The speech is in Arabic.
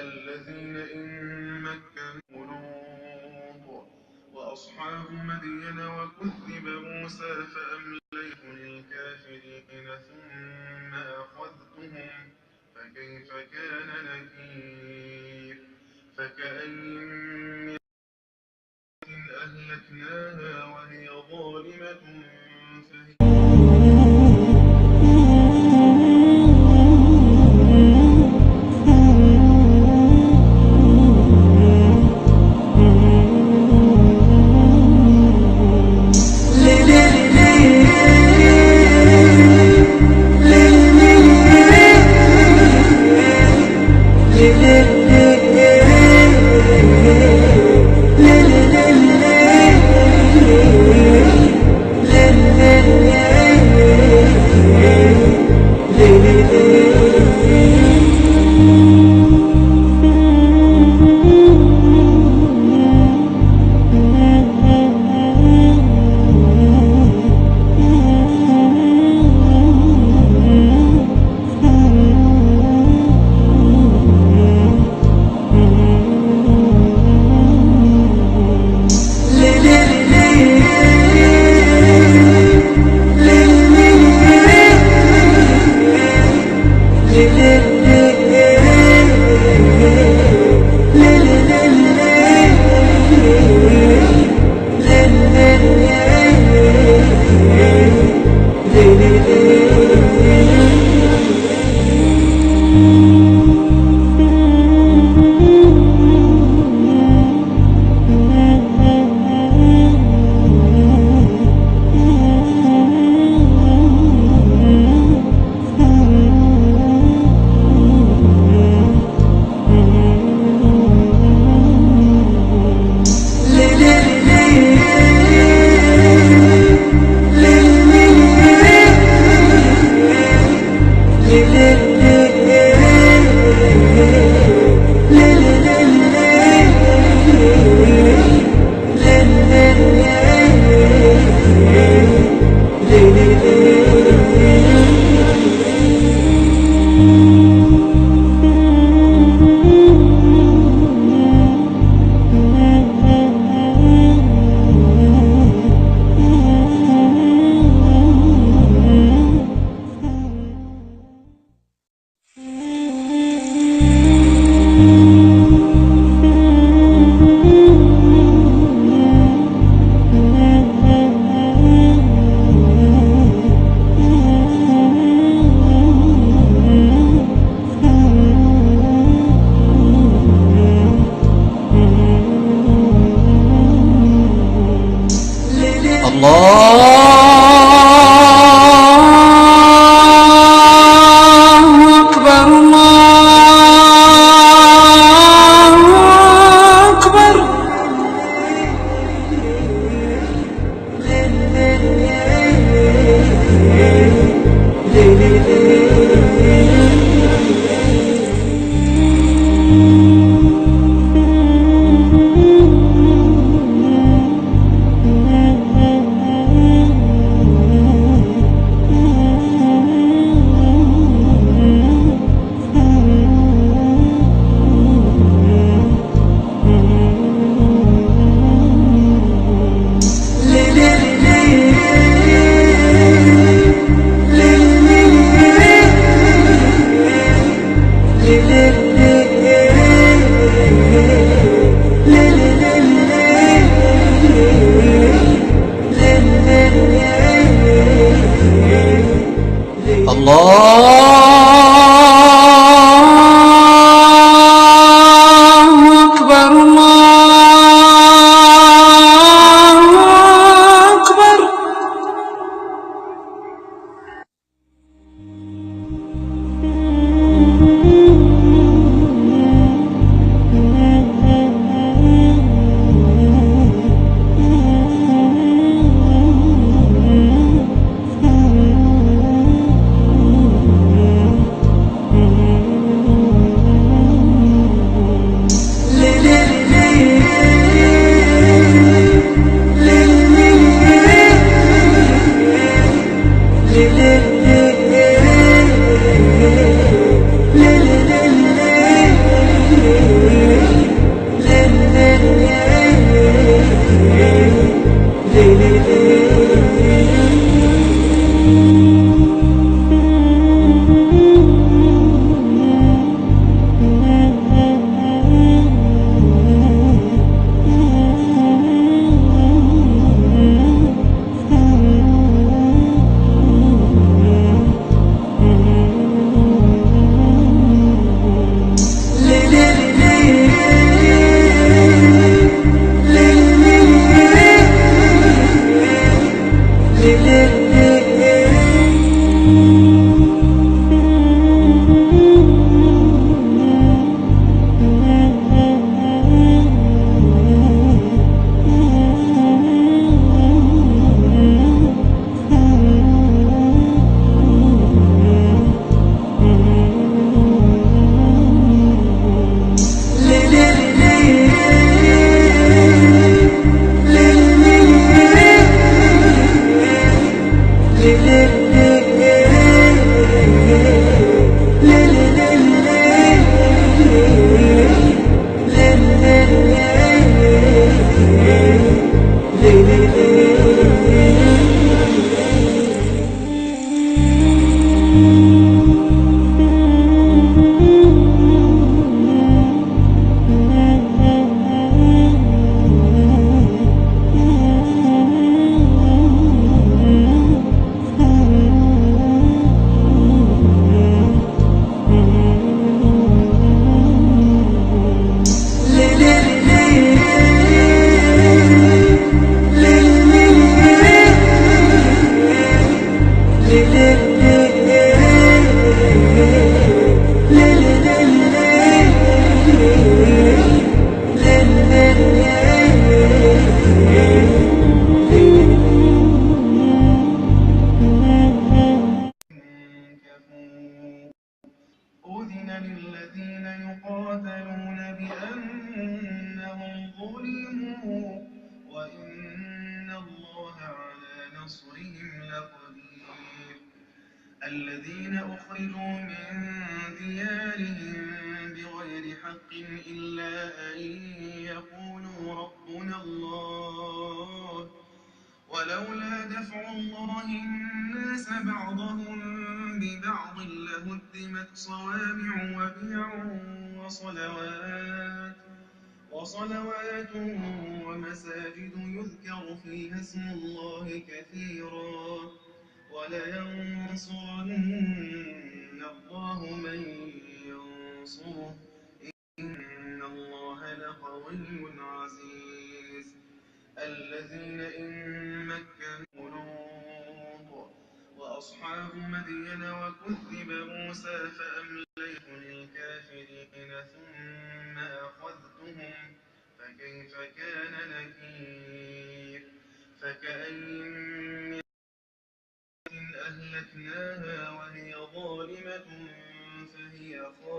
الذين إن مكنوا لوط وأصحاب مدين وكذب موسى فأمليت للكافرين ثم أخذتهم فكيف كان نكير فكأين من أهلكناها وهي ظالمة فهي يقاتلون بأنهم ظلموا وإن الله على نصرهم لقدير الذين أخرجوا من ديارهم بغير حق إلا أن يقولوا ربنا الله ولولا دفع الله الناس بعضهم ببعض لهدمت صوامع وبيع وصلوات ومساجد يذكر فيها اسم الله كثيرا ولينصرن الله من ينصره إن الله لقوي عزيز الذين إن مكنوا لوط وأصحاب مدين وكذب موسى فأمليت للكافرين ثم أخذتهم فكيف كان نكير فكأين من أهلكناها وهي ظالمة فهي خاوية